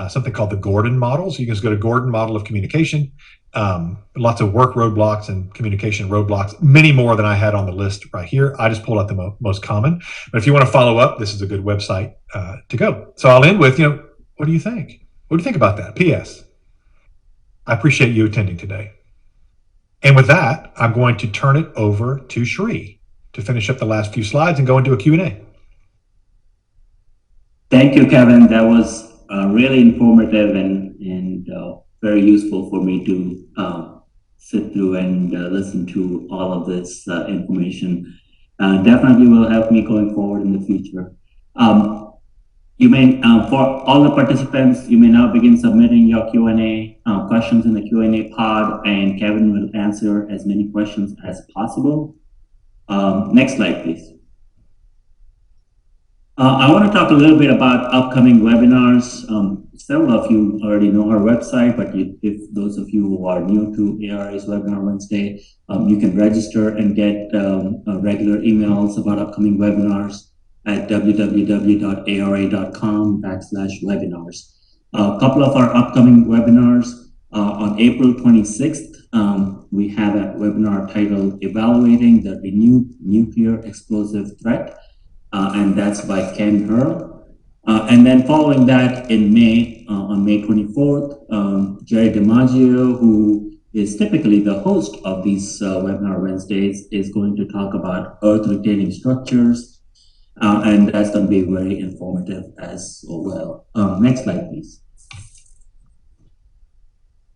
something called the Gordon model. So you can just go to Gordon model of communication. Lots of work roadblocks and communication roadblocks, many more than I had on the list right here. I just pulled out the most common. But if you want to follow up, this is a good website to go. So I'll end with, what do you think? What do you think about that? P.S. I appreciate you attending today. And with that, I'm going to turn it over to Cherie to finish up the last few slides and go into a Q&A. Thank you, Kevin. That was really informative and very useful for me to sit through and listen to all of this information. Definitely will help me going forward in the future. You may, for all the participants, you may now begin submitting your Q&A questions in the Q&A pod, and Kevin will answer as many questions as possible. Next slide, please. I want to talk a little bit about upcoming webinars. Several of you already know our website, but if those of you who are new to ARA's Webinar Wednesday, you can register and get regular emails about upcoming webinars at www.ara.com/webinars. A couple of our upcoming webinars on April 26th, we have a webinar titled Evaluating the Renewed Nuclear Explosive Threat, and that's by Ken Hurl. And then following that in May, on May 24th, Jerry DiMaggio, who is typically the host of these Webinar Wednesdays, is going to talk about earth-retaining structures. And that's going to be very informative as well. Next slide, please.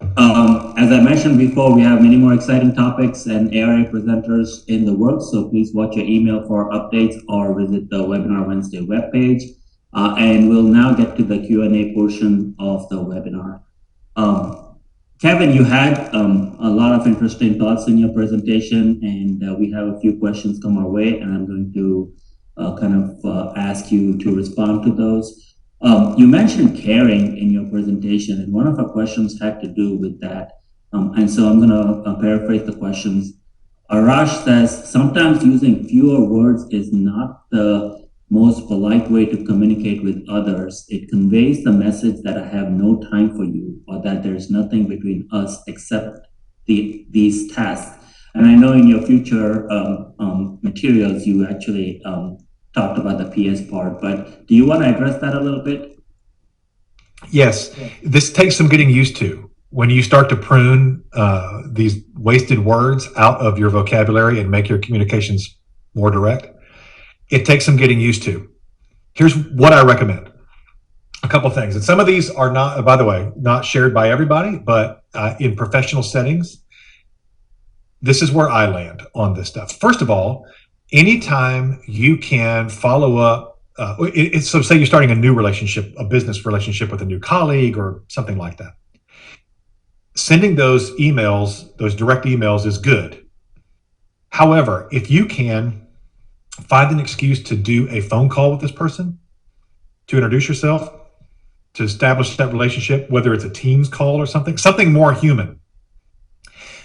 As I mentioned before, we have many more exciting topics and ARA presenters in the works, so please watch your email for updates or visit the Webinar Wednesday webpage. And we'll now get to the Q&A portion of the webinar. Kevin, you had a lot of interesting thoughts in your presentation, and we have a few questions come our way, and I'm going to ask you to respond to those. You mentioned caring in your presentation, and one of our questions had to do with that. And so I'm going to paraphrase the questions. Arash says, sometimes using fewer words is not the most polite way to communicate with others. It conveys the message that I have no time for you, or that there's nothing between us except these tasks. And I know in your future materials, you actually talked about the PS part, but do you want to address that a little bit? Yes, this takes some getting used to. when you start to prune these wasted words out of your vocabulary and make your communications more direct, it takes some getting used to. Here's what I recommend. A couple things. And some of these are not, by the way, not shared by everybody, but in professional settings, this is where I land on this stuff. First of all, anytime you can follow up, so say you're starting a new relationship, a business relationship with a new colleague or something like that. Sending those emails, those direct emails is good. However, if you can find an excuse to do a phone call with this person, to introduce yourself, to establish that relationship, whether it's a Teams call or something more human,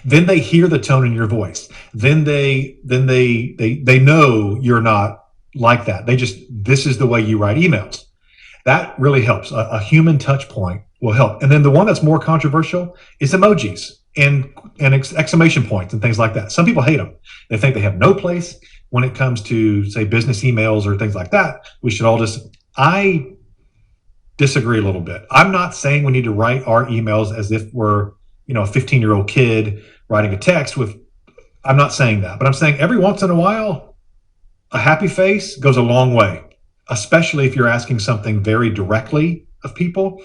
then they hear the tone in your voice. Then they know you're not like that. This is the way you write emails. That really helps. A human touch point will help. And then the one that's more controversial is emojis and exclamation points and things like that. Some people hate them. They think they have no place when it comes to, say, business emails or things like that. We should all I disagree a little bit. I'm not saying we need to write our emails as if we're, a 15-year-old kid writing a text I'm not saying that, but I'm saying every once in a while, a happy face goes a long way, especially if you're asking something very directly of people.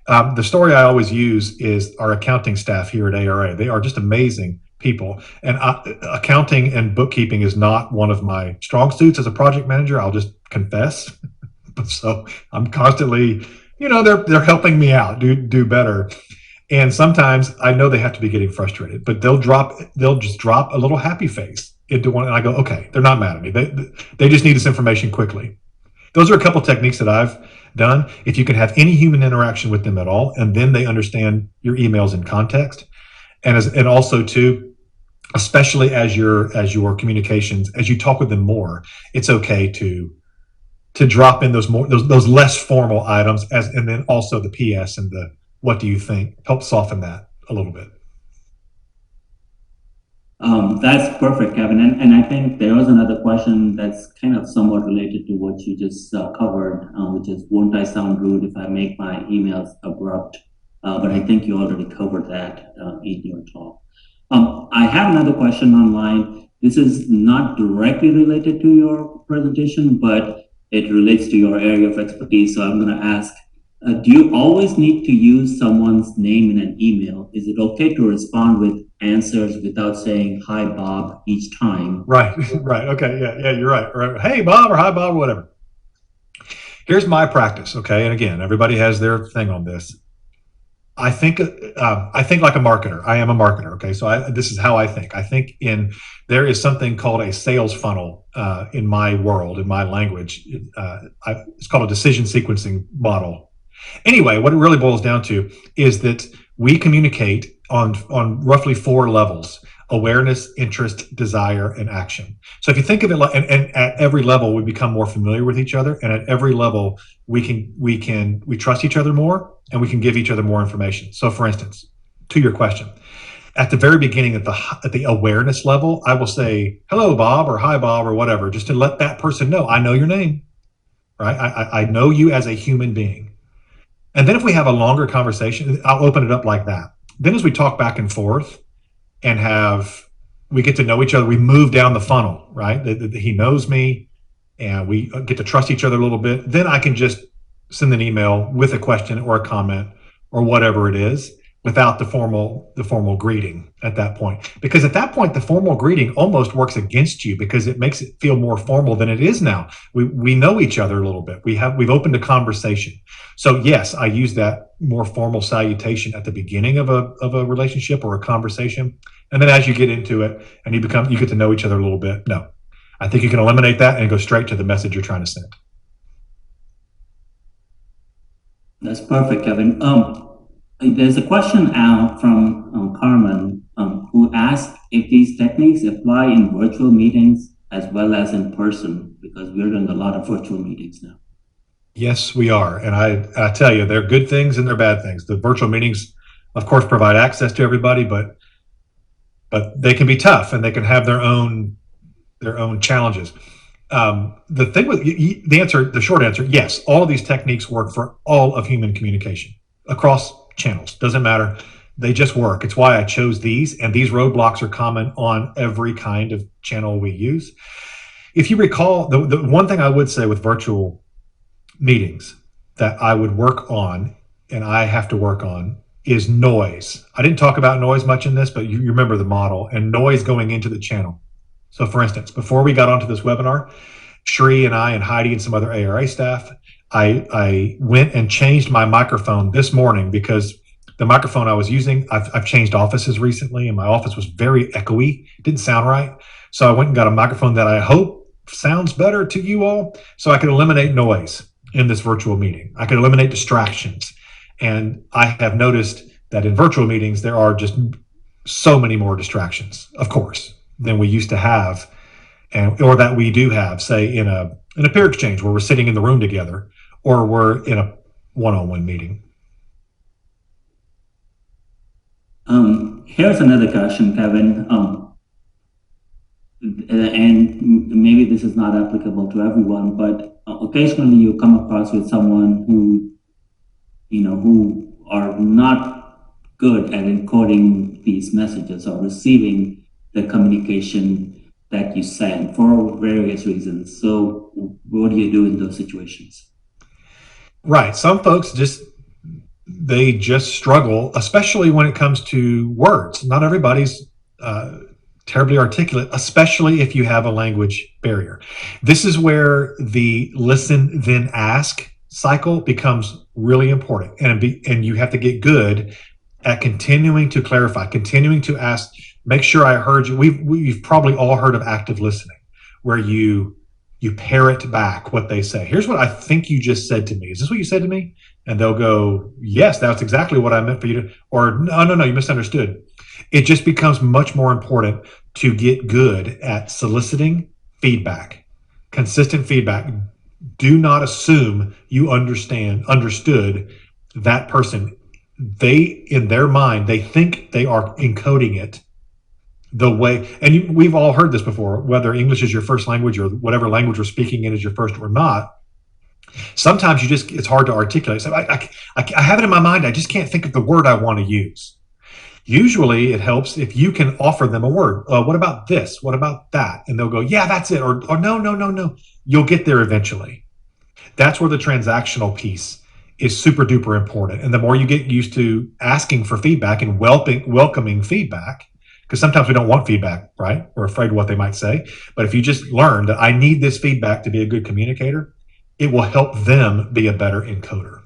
The story I always use is our accounting staff here at ARA. They are just amazing people. And accounting and bookkeeping is not one of my strong suits as a project manager. I'll just confess. So I'm constantly, they're helping me out, do better. And sometimes I know they have to be getting frustrated, but they'll just drop a little happy face into one. And I go, okay, they're not mad at me. They just need this information quickly. Those are a couple techniques that I've done. If you can have any human interaction with them at all, and then they understand your emails in context, and also too, especially as your communications, as you talk with them more, it's okay to drop in those less formal items, and then also the PS and the what do you think, help soften that a little bit. That's perfect, Kevin. And I think there was another question that's kind of somewhat related to what you just covered, which is, won't I sound rude if I make my emails abrupt? But I think you already covered that in your talk. I have another question online. This is not directly related to your presentation, but it relates to your area of expertise. So I'm going to ask, do you always need to use someone's name in an email? Is it okay to respond with answers without saying hi Bob each time? Right. Okay. Yeah, you're right. Hey Bob, or hi Bob, or whatever. Here's my practice. Okay. And again, everybody has their thing on this. I think like a marketer. I am a marketer. Okay. So this is how I think. I think there is something called a sales funnel in my world, in my language. It's called a decision sequencing model. Anyway, what it really boils down to is that we communicate on roughly 4 levels: awareness, interest, desire, and action. So if you think of it like, and at every level, we become more familiar with each other. And at every level, we trust each other more, and we can give each other more information. So for instance, to your question, at the very beginning, at the awareness level, I will say, hello, Bob, or hi, Bob, or whatever, just to let that person know, I know your name, right? I know you as a human being. And then if we have a longer conversation, I'll open it up like that. Then as we talk back and forth and we get to know each other, we move down the funnel, right? He knows me and we get to trust each other a little bit. Then I can just send an email with a question or a comment or whatever it is, without the formal greeting at that point. Because at that point, the formal greeting almost works against you because it makes it feel more formal than it is now. We know each other a little bit. We've opened a conversation. So yes, I use that more formal salutation at the beginning of a relationship or a conversation. And then as you get into it and you get to know each other a little bit, no. I think you can eliminate that and go straight to the message you're trying to send. That's perfect, Kevin. There's a question out from Carmen who asked if these techniques apply in virtual meetings as well as in person, because we're doing a lot of virtual meetings now. Yes, we are. And I tell you, there are good things and there are bad things. The virtual meetings, of course, provide access to everybody, but they can be tough and they can have their own challenges. The thing with the short answer, yes, all of these techniques work for all of human communication across channels. Doesn't matter. They just work. It's why I chose these, and these roadblocks are common on every kind of channel we use. If you recall, the one thing I would say with virtual meetings that I would work on, and I have to work on, is noise. I didn't talk about noise much in this, but you remember the model and noise going into the channel. So for instance, before we got onto this webinar, Shree and I and Heidi and some other ARA staff, I went and changed my microphone this morning because the microphone I was using, I've changed offices recently and my office was very echoey. It didn't sound right. So I went and got a microphone that I hope sounds better to you all so I could eliminate noise in this virtual meeting. I could eliminate distractions. And I have noticed that in virtual meetings, there are just so many more distractions, of course, than we used to have, or that we do have, say, in a peer exchange where we're sitting in the room together, or we're in a one-on-one meeting. Here's another question, Kevin. And maybe this is not applicable to everyone, but occasionally you come across with someone who are not good at encoding these messages or receiving the communication that you send for various reasons. So what do you do in those situations? Right. Some folks just struggle, especially when it comes to words. Not everybody's terribly articulate, especially if you have a language barrier. This is where the listen, then ask cycle becomes really important. And you have to get good at continuing to clarify, continuing to ask, make sure I heard you. We've probably all heard of active listening, where you parrot back what they say. Here's what I think you just said to me. Is this what you said to me? And they'll go, yes, that's exactly what I meant for you to, or no, you misunderstood. It just becomes much more important to get good at soliciting feedback, consistent feedback. Do not assume you understood that person. They, in their mind, they think they are encoding it the way, and we've all heard this before, whether English is your first language or whatever language we're speaking in is your first or not. Sometimes it's hard to articulate. So I have it in my mind. I just can't think of the word I want to use. Usually it helps if you can offer them a word. What about this? What about that? And they'll go, yeah, that's it. Or no. You'll get there eventually. That's where the transactional piece is super duper important. And the more you get used to asking for feedback and welcoming feedback, because sometimes we don't want feedback, right? We're afraid of what they might say. But if you just learn that I need this feedback to be a good communicator, it will help them be a better encoder.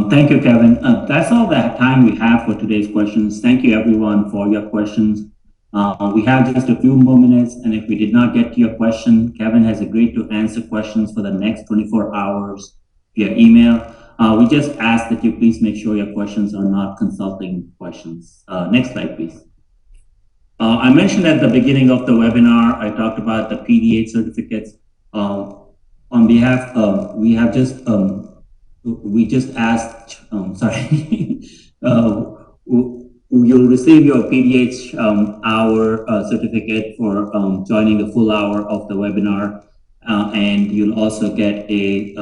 Thank you, Kevin. That's all the time we have for today's questions. Thank you, everyone, for your questions. We have just a few more minutes, and if we did not get to your question, Kevin has agreed to answer questions for the next 24 hours via email. We just ask that you please make sure your questions are not consulting questions. Next slide, please. I mentioned at the beginning of the webinar, I talked about the PD8 certificates. On behalf of, we just asked, you'll receive your PD8 hour certificate for joining the full hour of the webinar, and you'll also get a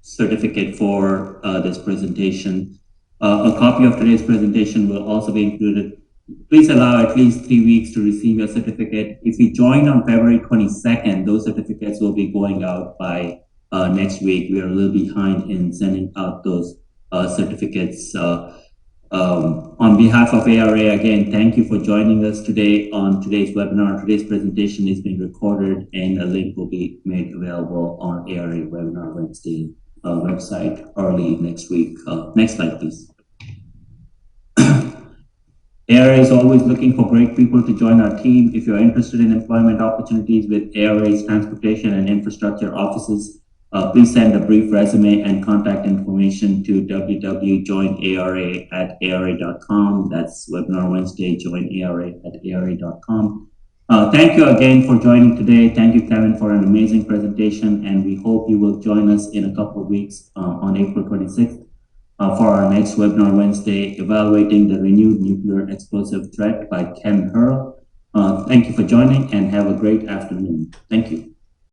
certificate for this presentation. A copy of today's presentation will also be included. Please allow at least 3 weeks to receive your certificate. If you join on February 22nd, those certificates will be going out by next week. We are a little behind in sending out those certificates. On behalf of ARA, again, thank you for joining us today on today's webinar. Today's presentation is being recorded and a link will be made available on ARA Webinar Wednesday website early next week. Next slide, please. ARA is always looking for great people to join our team. If you're interested in employment opportunities with ARA's transportation and infrastructure offices, please send a brief resume and contact information to www.joinara@ara.com. That's Webinar Wednesday, joinara@ara.com. Thank you again for joining today. Thank you, Kevin, for an amazing presentation, and we hope you will join us in a couple of weeks on April 26th for our next Webinar Wednesday, Evaluating the Renewed Nuclear Explosive Threat by Ken Hurl. Thank you for joining and have a great afternoon. Thank you.